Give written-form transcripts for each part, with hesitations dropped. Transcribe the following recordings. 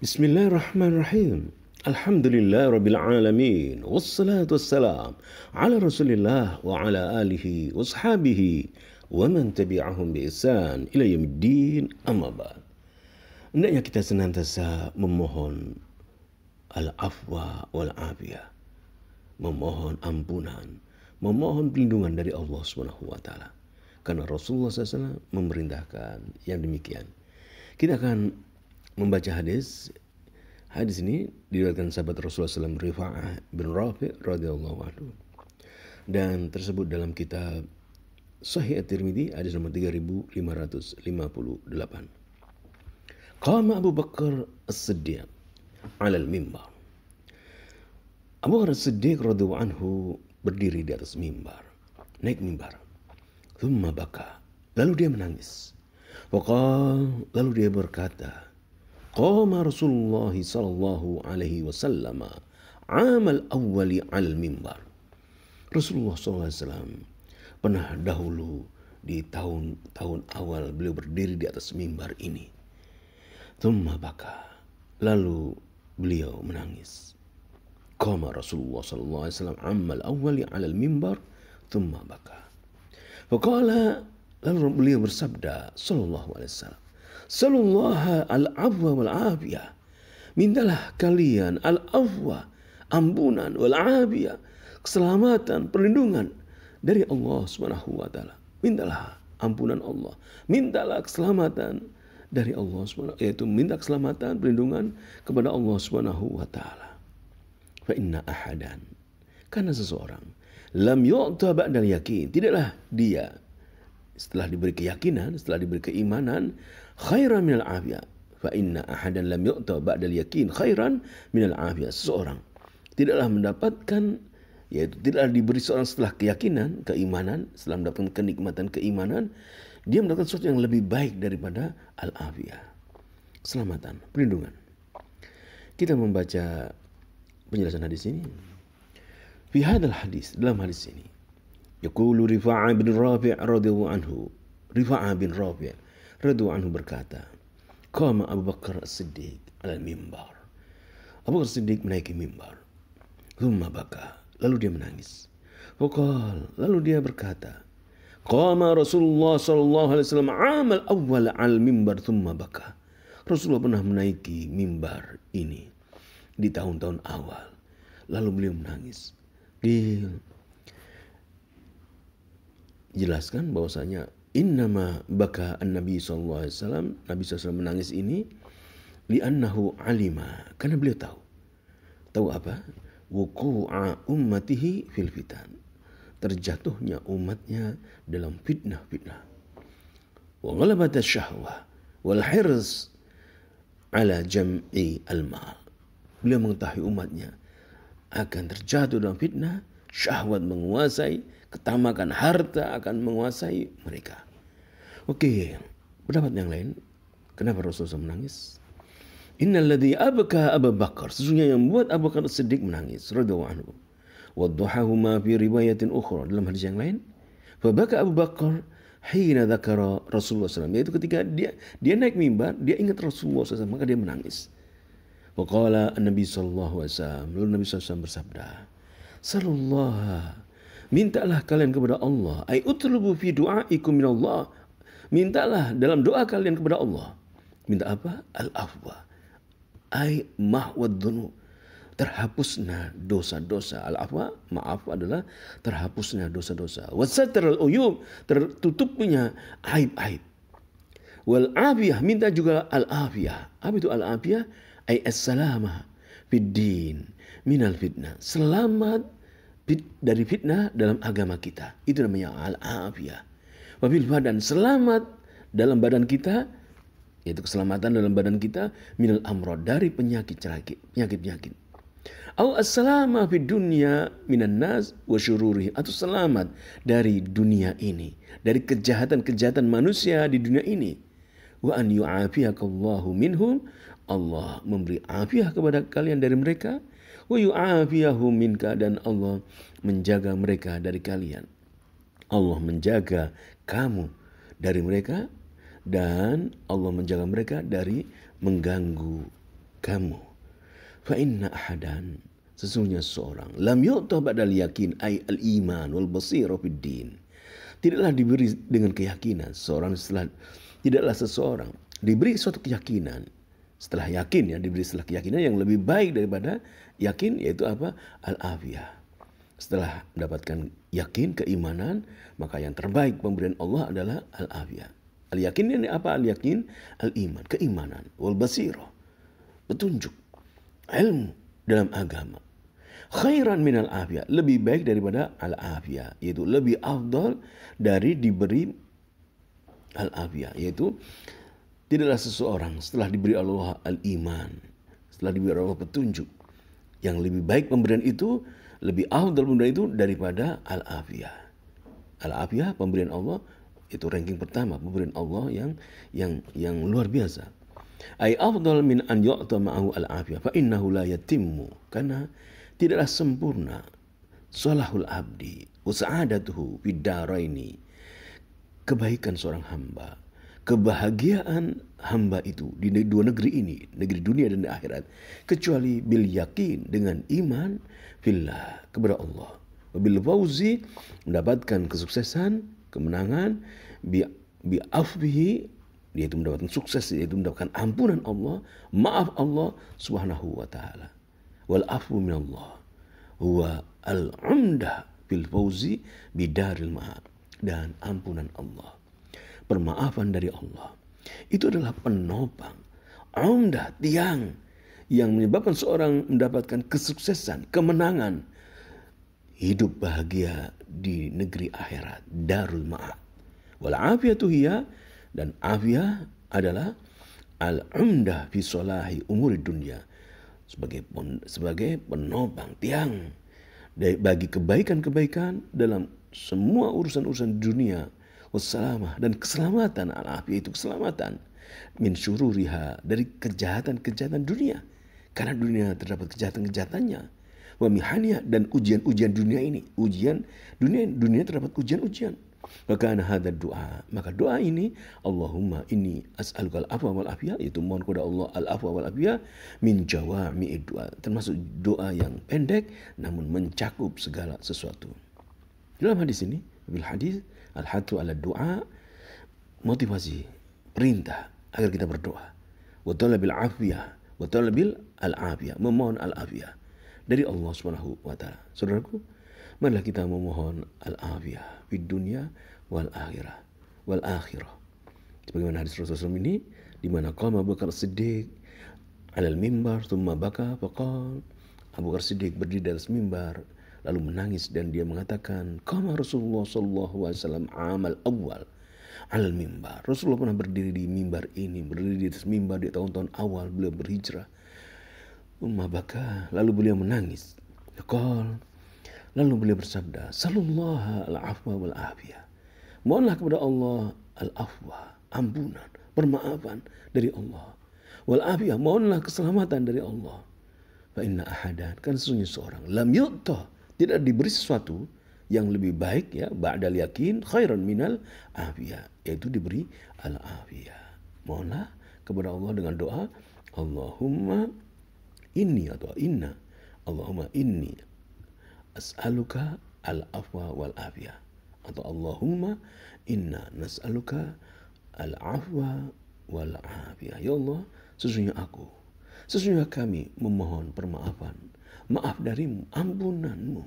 Bismillahirrahmanirrahim. Alhamdulillah Rabbil Alamin. Wassalatu wassalam ala Rasulillah wa ala alihi wa sahabihi wa man tabi'ahum bi ihsan ila yaumiddin, amma ba'd. Hendaknya kita senantiasa memohon al-afwa wal afiyah, memohon ampunan, memohon perlindungan dari Allah Subhanahu wa taala. Karena Rasulullah SAW memerintahkan yang demikian. Kita akan membaca hadis. Hadis ini diriwayatkan sahabat Rasulullah SAW Rifa'ah bin Rafi' radhiyallahu anhu, dan tersebut dalam kitab Sahih At-Tirmidzi hadis nomor 3558. Qama Abu Bakar As-Siddiq 'ala al-mimbar. Abu Bakar As-Siddiq radhiyallahu anhu berdiri di atas mimbar, naik mimbar. Thumma baka, lalu dia menangis. Waqal, lalu dia berkata, Qama Rasulullah sallallahu alaihi wasallam amal awwali al mimbar. Rasulullah SAW pernah dahulu di tahun awal beliau berdiri di atas mimbar ini. Thumma baka, lalu beliau menangis. Qama Rasulullah sallallahu alaihi wasallam amal awwali al mimbar thumma baka. Faqala, lalu beliau bersabda sallallahu alaihi wasallam, Sallallahu al-afwa wal-afiyah. Mintalah kalian al-afwa, ampunan, wal-afiyah, keselamatan, perlindungan dari Allah Subhanahu wa taala. Mintalah ampunan Allah, mintalah keselamatan dari Allah Subhanahu, yaitu minta keselamatan, perlindungan kepada Allah Subhanahu wa taala. Fa inna ahadan, karena seseorang lam yu'ta ba'dal yakin, tidaklah dia setelah diberi keyakinan, setelah diberi keimanan, khairan minal afiyah. Fa inna ahadan lam yu'ta ba'dal yakin khairan minal afiyah. Seseorang tidaklah mendapatkan, yaitu tidaklah diberi seorang setelah keyakinan, keimanan, setelah mendapatkan kenikmatan keimanan, dia mendapatkan sesuatu yang lebih baik daripada al-afiyah, keselamatan, perlindungan. Kita membaca penjelasan hadis ini. Fi hadzal hadis, dalam hadis ini, yaqulu Rifa'ah bin Rafi' radhiyallahu anhu. Rifa'ah bin Rafi' radhiyallahu anhu berkata, Qama Abu Bakar As-Siddiq 'ala al-mimbar. Abu Bakar As-Siddiq menaiki mimbar. Thumma baka, lalu dia menangis. Faqal, lalu dia berkata, Qama Rasulullah sallallahu alaihi wasallam 'amal awwal 'al mimbar thumma baka. Rasulullah pernah menaiki mimbar ini di tahun-tahun awal, lalu beliau menangis. Jelaskan bahwasanya innama baka an-nabi sallallahu alaihi wasallam, Nabi SAW menangis ini li'annahu alima, karena beliau tahu apa? Wuqu'a ummatihi fil fitan, terjatuhnya umatnya dalam fitnah-fitnah. Wa ghalabat asy-syahwah wal hirs ala jam'i al-mal. Beliau mengetahui umatnya akan terjatuh dalam fitnah, syahwat menguasai, ketamakan harta akan menguasai mereka. Oke, pendapat yang lain, kenapa Rasulullah menangis? Innal ladzi abka Abu Bakar, sesungguhnya yang membuat Abu Bakar Siddiq menangis radhiyallahu anhu. Wadhahu ma fi riwayatin ukhra, dalam hadis yang lain, fa baka Abu Bakar hina dzakara Rasulullah SAW, yaitu ketika dia naik mimbar, dia ingat Rasulullah SAW, maka dia menangis. Waqala an-nabi sallallahu alaihi wasallam, lalu Nabi SAW bersabda, Sallallahu, mintalah kalian kepada Allah, ay utlubu fi du'aikum min Allah, mintalah dalam doa kalian kepada Allah. Minta apa? Al-afwa, ay mahwad dhunub, terhapusnya dosa-dosa. Al-afwa, maaf, adalah terhapusnya dosa-dosa. Wa satr al-uyub, tertutupnya aib-aib. Wal afiyah, minta juga al-afiyah. Apa itu al-afiyah? Ay as-salamah fid din minal fitnah, selamat dari fitnah dalam agama kita. Itu namanya al-afiyah. Wabil badan, selamat dalam badan kita, yaitu keselamatan dalam badan kita, minal amrad, dari penyakit-penyakit. Au as-salamah fid dunya minan nas wa syururihi, atau selamat dari dunia ini, dari kejahatan-kejahatan manusia di dunia ini. Wa an yu'afiyakallahu minhum, Allah memberi afiah kepada kalian dari mereka. Wa yu'afiyahum minka, dan Allah menjaga mereka dari kalian. Allah menjaga kamu dari mereka, dan Allah menjaga mereka dari mengganggu kamu. Fa inna ahadan, sesungguhnya seorang, lam yu'ta ba'dal yakin ay al-iman wal basira fid din. Tidaklah diberi dengan keyakinan tidaklah seseorang diberi suatu keyakinan setelah yakin, ya, diberi setelah keyakinan yang lebih baik daripada yakin, yaitu apa? Al-afiyah. Setelah mendapatkan yakin, keimanan, maka yang terbaik pemberian Allah adalah al-afiyah. Al-yakin ini apa? Al-yakin, al-iman, keimanan, wal basirah, petunjuk, ilmu dalam agama. Khairan minal afiyah, lebih baik daripada al-afiyah, yaitu lebih afdal dari diberi al-afiyah, yaitu tidaklah seseorang setelah diberi Allah al-iman, setelah diberi Allah petunjuk, yang lebih baik pemberian itu, lebih afdal pemberian itu daripada al-afiyah. Al-afiyah, pemberian Allah, itu ranking pertama, pemberian Allah yang luar biasa. Ay afdal min an yu'ta ma'ahu al-afiyah fa innahu la yatimmu, karena tidaklah sempurna salahul abdi wa sa'adatuhu fid daraini, kebaikan seorang hamba, kebahagiaan hamba itu di dua negeri ini, negeri dunia dan di akhirat, kecuali bil yakin, dengan iman fillah, kepada Allah, bil fauzi, mendapatkan kesuksesan, kemenangan, bi afwihi, yaitu mendapatkan sukses, yaitu mendapatkan ampunan Allah, maaf Allah subhanahu wa ta'ala. Wal afu minallah huwa al-umdah fil fauzi bidaril ma'ad, dan ampunan Allah, permaafan dari Allah, itu adalah penopang, umdah, tiang yang menyebabkan seorang mendapatkan kesuksesan, kemenangan, hidup bahagia di negeri akhirat, darul ma'ad. Wal afiyatu hiya, dan afiyah adalah al-umdah fi salahi umuri dunia, sebagai penopang, tiang bagi kebaikan-kebaikan dalam semua urusan-urusan dunia, wassalamah, dan keselamatan, al-afiyah itu keselamatan, min syururiha, dari kejahatan-kejahatan dunia, karena dunia terdapat kejahatan-kejahatannya, wa mihaniha, dan ujian-ujian dunia ini, dunia terdapat ujian-ujian. Maka hada doa, maka doa ini, Allahumma inni as'aluka al-afwa wal afiyah, yaitu mohon kepada Allah al-afwa wal afiyah, min jawami'id doa, termasuk doa yang pendek namun mencakup segala sesuatu. Dalam hadis ini, bil hadis al-hatu ala doa, motivasi, perintah agar kita berdoa. Wa talabil afiyah, wa talabil al-afiyah, memohon al-afiyah dari Allah Subhanahu wa taala. Saudaraku, marilah kita memohon al-afiyah di dunia wal akhirah. Sebagaimana hadis Rasulullah ini, di mana qama Abu Bakar Siddiq alal mimbar thumma baka faqal, Abu Bakar Siddiq berdiri di atas mimbar lalu menangis, dan dia mengatakan, qama Rasulullah sallallahu alaihi wasallam amal awal alal mimbar. Rasulullah pernah berdiri di mimbar ini, berdiri di atas mimbar di tahun-tahun awal beliau berhijrah. Thumma baka, lalu beliau menangis. Faqal, lalu beliau bersabda, sallallahu al-afwa wal afiyah, mohonlah kepada Allah al-afwa, ampunan, permaafan dari Allah, wal afiyah, mohonlah keselamatan dari Allah. Fa inna ahadan, kan sesungguhnya seorang, lam yu'ta, tidak diberi sesuatu yang lebih baik, ya, ba'dal yakin khairan minal afiyah, yaitu diberi al-afiyah. Mohonlah kepada Allah dengan doa, Allahumma inni, atau inna, Allahumma inni as'aluka al-afwa wal afiyah, atau Allahumma inna nas'aluka al-afwa wal afiyah. Ya Allah, sesungguhnya kami memohon permaafan, maaf darimu, ampunanmu,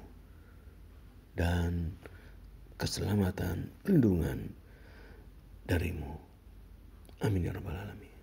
dan keselamatan, perlindungan darimu. Amin ya rabbal alamin.